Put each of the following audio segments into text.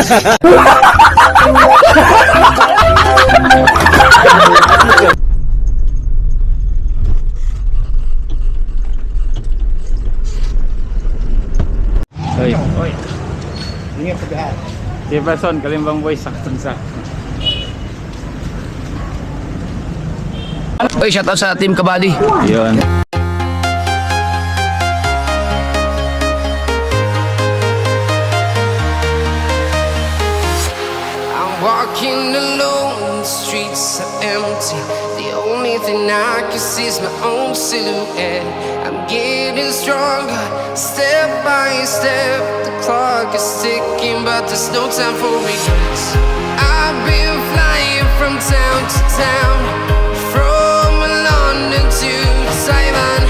Oy. Ingat sa lahat. Jefferson, Kalimbang Boys, saktan. Oy, shoutout sa Team Kabady. Yun. I'm walking alone, the streets are empty. The only thing I can see is my own silhouette. I'm getting stronger, step by step. The clock is ticking, but there's no time for regrets. I've been flying from town to town, from London to Taiwan.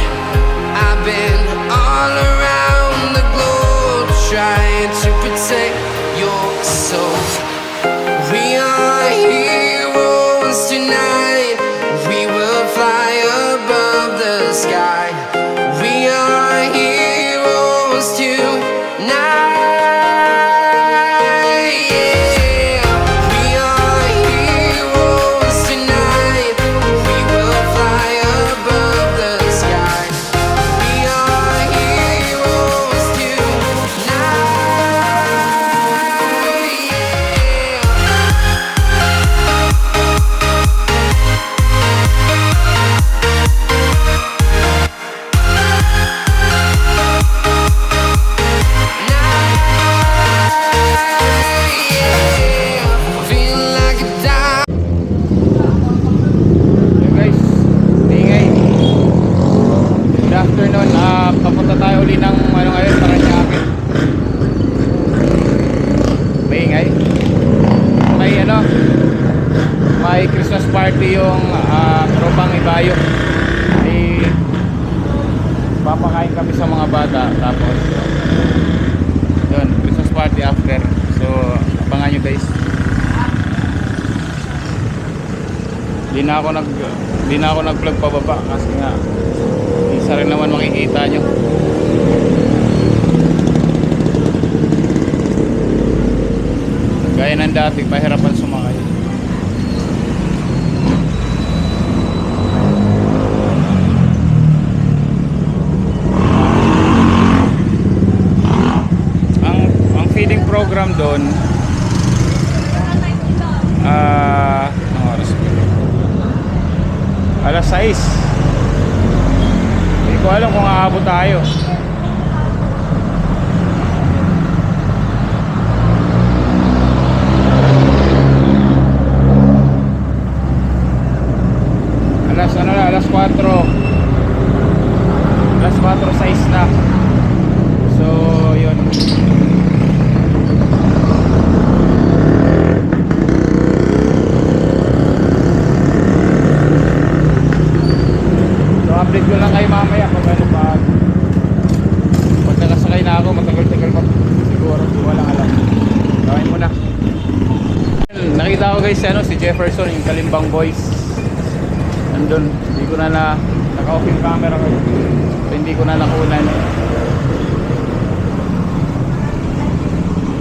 I've been all around the globe, trying to protect your soul. We are heroes tonight. We will fly above the sky. We are heroes tonight. Yeah. We are heroes tonight. We will fly above the sky. We are heroes tonight. Yeah. Feel like a dime. Hey guys, ingay. Good afternoon. Papunta tayo uli ng ngayon, Paranaque. May ingay. May Christmas party yung tropang Ibayo. Papakain kami sa mga bata. Tapos yun, Christmas party after. So abangan nyo guys. Di na ako nag-vlog pababa kasi nga isa rin naman makikita nyo. Gaya ng dati, pahirapan sumakay. Ang feeding program doon anong oras ba? Alas 6. Hindi ko alam kung aabot tayo. Alas 4. Alas 4:06 na. So, yun. So, update ko lang kayo mamaya kung ano pa. Pag nakasakay na ako, matagal-tagal pa. Siguro, walang alam. Gawin mo na. Nakita ko guys si Jefferson, yung Kalimbang Boys. Nandun, hindi ko na naka-off yung camera ko. So, hindi ko na nakunan.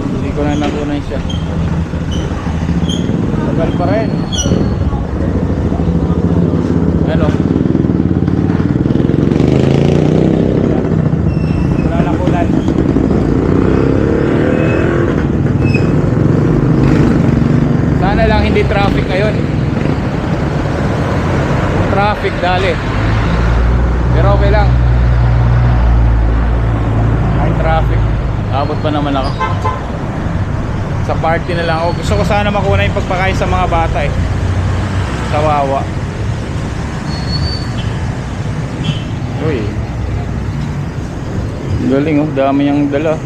Hindi ko na nakunan siya. Tagal pa rin. Ano? Hindi ko na nakunan. Sana lang hindi traffic ngayon. Traffic dali, pero okay lang. Ay traffic, abot pa naman ako. Sa party na lang ako. Gusto ko sana makuna yung pagpakain sa mga bata sa Wawa. Uy, galing oh, dami niyang dala.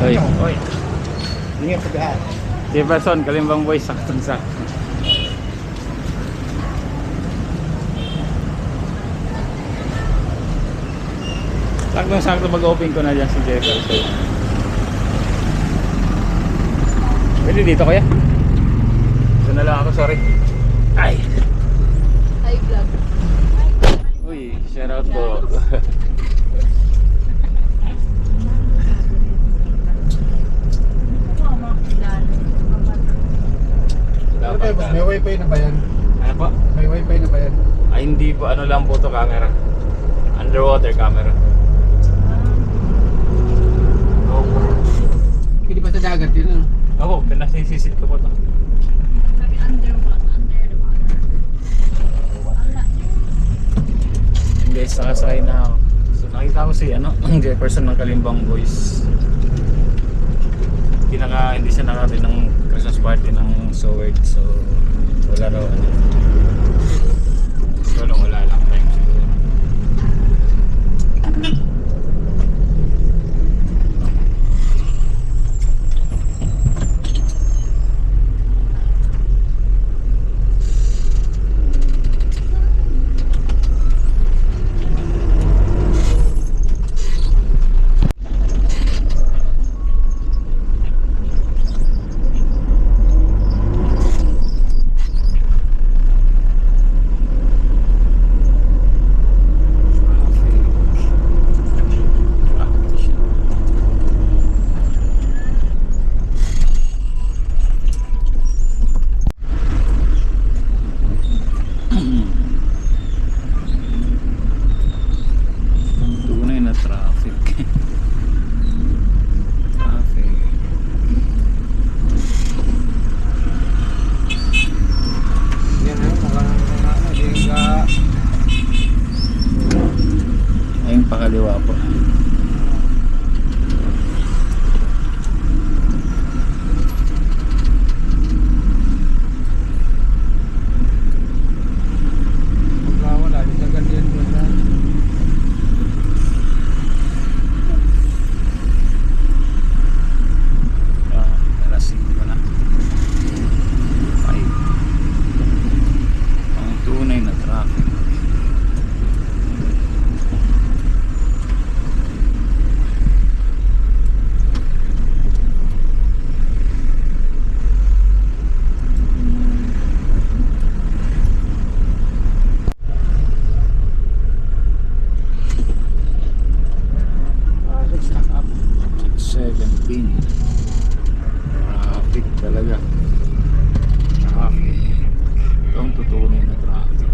Oy. Ingat sa lahat. Jefferson, Kalimbang Boys, saktan. Sakto mag-open ko na dyan si Jefferson. Pwede dito kaya? sorry. Ay! Hi, vlog. Uy, shout out po. Dapat May wifi na ba yan? ano po? May wifi na ba yan? Ay hindi po, ano lang po to camera. Underwater camera. Hindi pa sa dagat yun, ano? Ako, pinasisisit ko po to. Sabi underwater. Guys, nakasakay na ako. So nakita ko si Jefferson ng Kalimbang Boys. Hindi siya nakarating ng Christmas party ng Soward. So wala raw wala lang time siguro. Tunay na traffic. Traffic. Yan, hindi ka... Ayun pakaliwa po. Wala, hindi ka ganyan mo na. Alas 5 na. 5. Ang tunay na traffic. Stack up. 17. Traffic talaga. Traffic. Ito ang tutunay na traffic.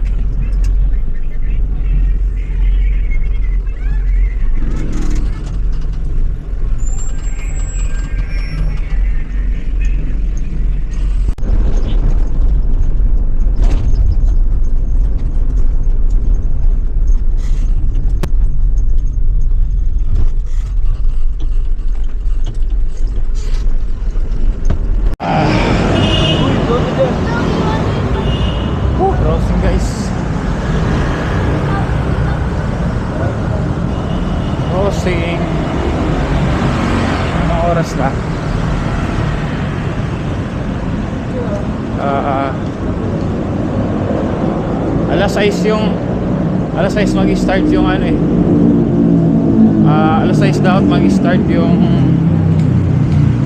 Crossing guys. Crossing. Anong oras na? Alas 6 mag-start yung alas 6 dapat mag-start yung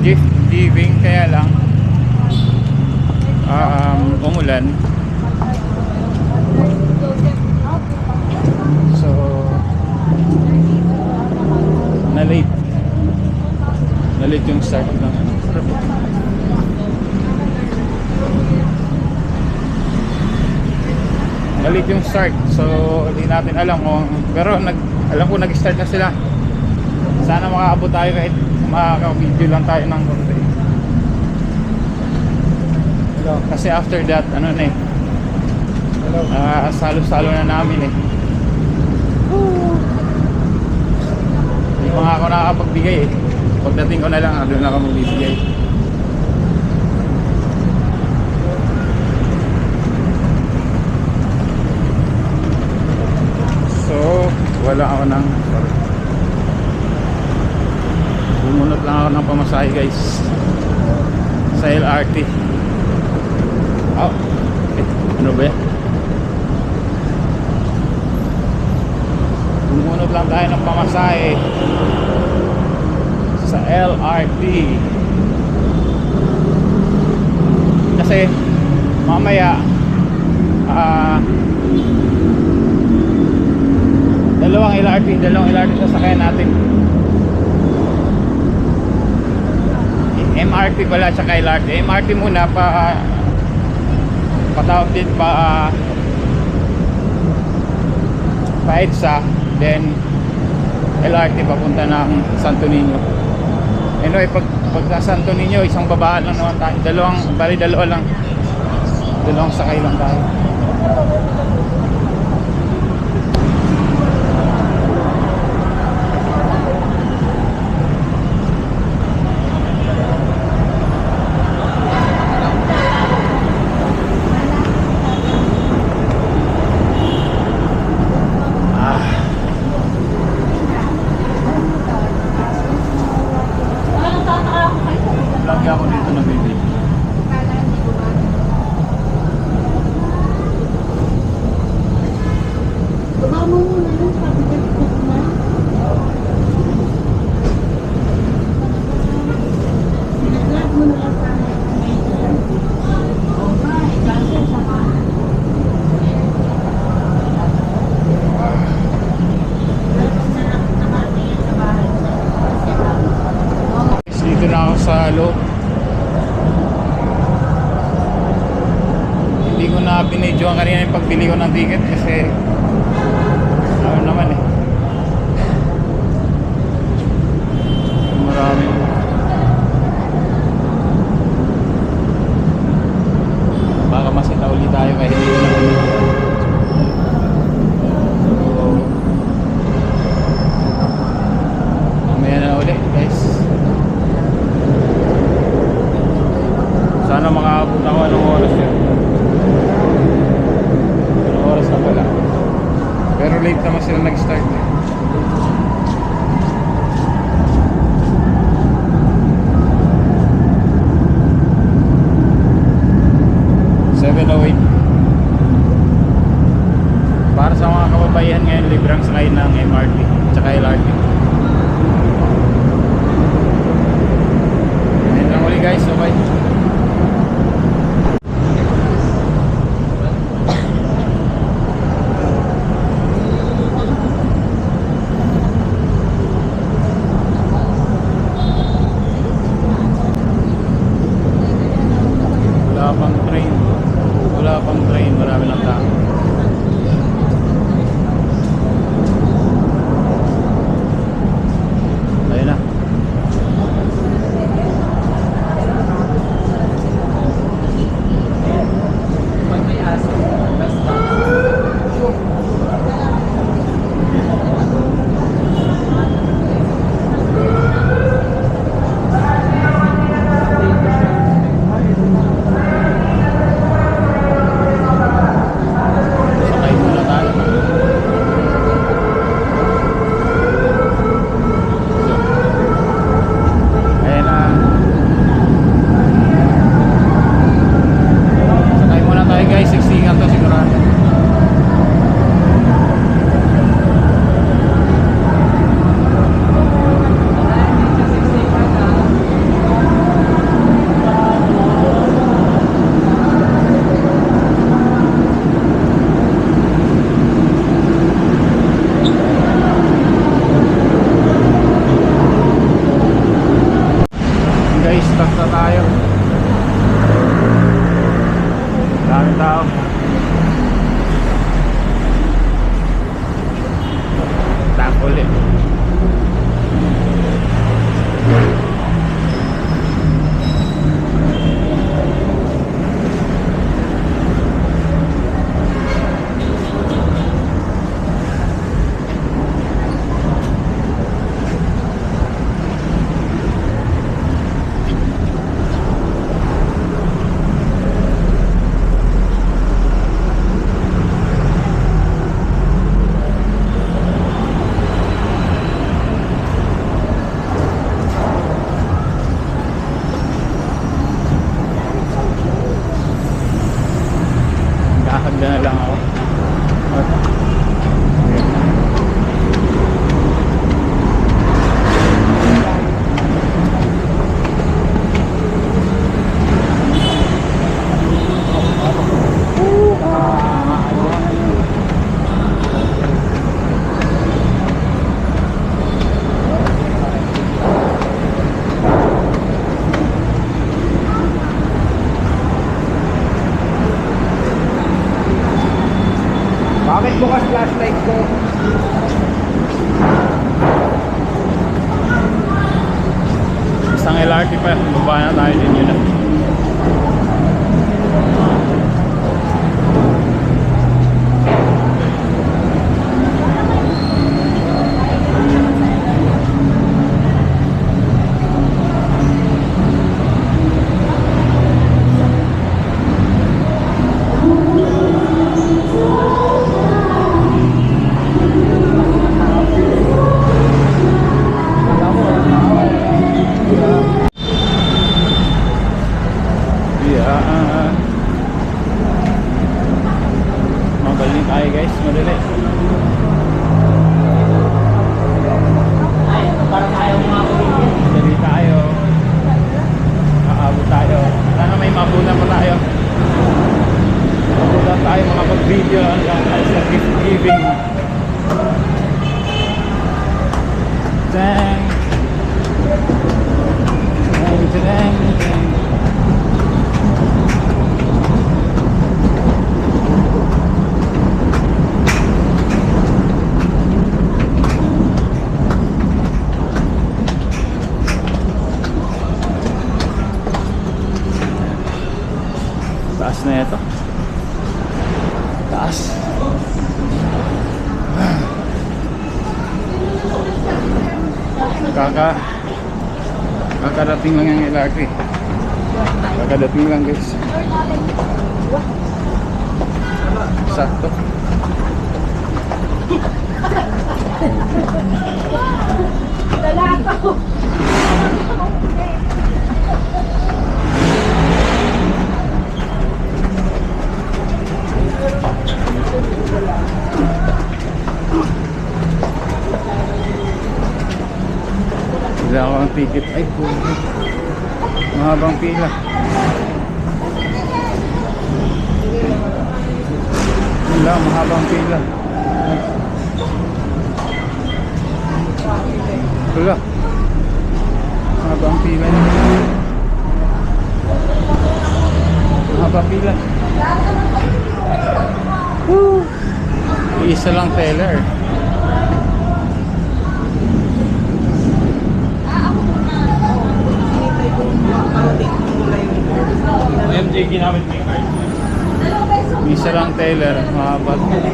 gift giving, kaya lang umulan. So na-late yung start ng na-late yung start, so hindi natin alam kung, pero alam ko nag-start na sila. Sana makaabot tayo kahit makaka-video lang tayo ng konti. Hello. Kasi after that, Hello. salo-salo na namin Hindi pa nga ako nakakapagbigay Pagdating ko na lang, doon na ako magbibigay. So, wala ako ng... Bumunot lang ako ng pamasahe guys sa LRT. Ano ba yan? Bumunot lang tayo ng pamasahe sa LRT kasi mamaya dalawang LRT sasakyan natin. MRT pala tsaka LRT. MRT muna patawag din pa EDSA, then LRT papunta ng Santo Niño. Anyway, pag sa Santo Niño, isang babaan lang naman tayo. Dalawang sakay lang tayo. Lagi ako dito na baby. Dito na ako sa loob. Hindi ko na binidyoan kanina yung pagbili ko ng ticket kasi ano naman eh, marami. Baka masita ulit tayo kahit hindi ko na binidyoan. Mamaya na ulit guys. Sana makaabot ako anong oras yun. Anong oras na pala. Pero late naman sila nag-start eh. Para sa mga kababayan ngayon, librang sakay ng MRT tsaka LRT. Ayun lang ulit guys, okay. Wala pang train, marami lang tao. Ayun na. Sakay muna tayo. Ayan na. Sakay muna tayo guys, 16 to sigurado. Guys, stop na tayo. Daming tao. Tap ulit. Kakagda na lang ako. bukas flashlight ko. Isang LRT pa, baba na tayo din yun. Magaling tayo guys, madali. Madali tayo. Aabot tayo. Sana may mapunan pa tayo. Mapunan tayo mga pag-video hanggang sa gift giving. Dang. Dang, dang, dang. Taas na ito. Taas. Kakadating lang yung LRT. Kakadating lang guys. Sakto. Wala ako ang ticket. Ay po. Mahabang pila. Wala, mahabang pila. Wala. Mahabang pila. Mahabang pila. Woo! Isa lang teller. MJ ginamit mo yung card. Isa lang teller, mahaba pila.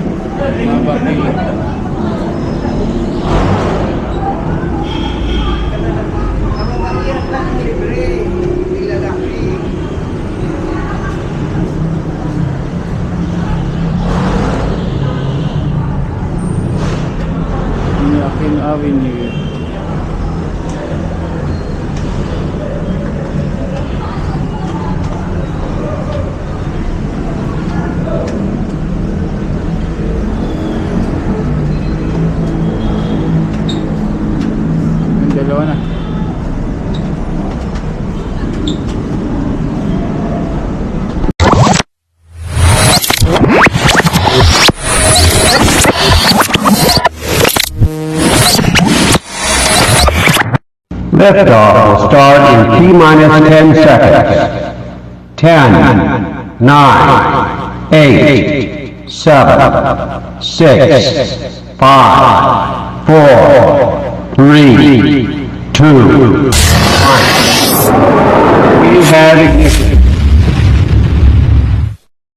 Aquino Avenue. Yung dalawa na. Liftoff will start in T-minus 10 seconds. 10, 9, 8, 7, 6, 5, 4, 3, 2, 1. We have ignition.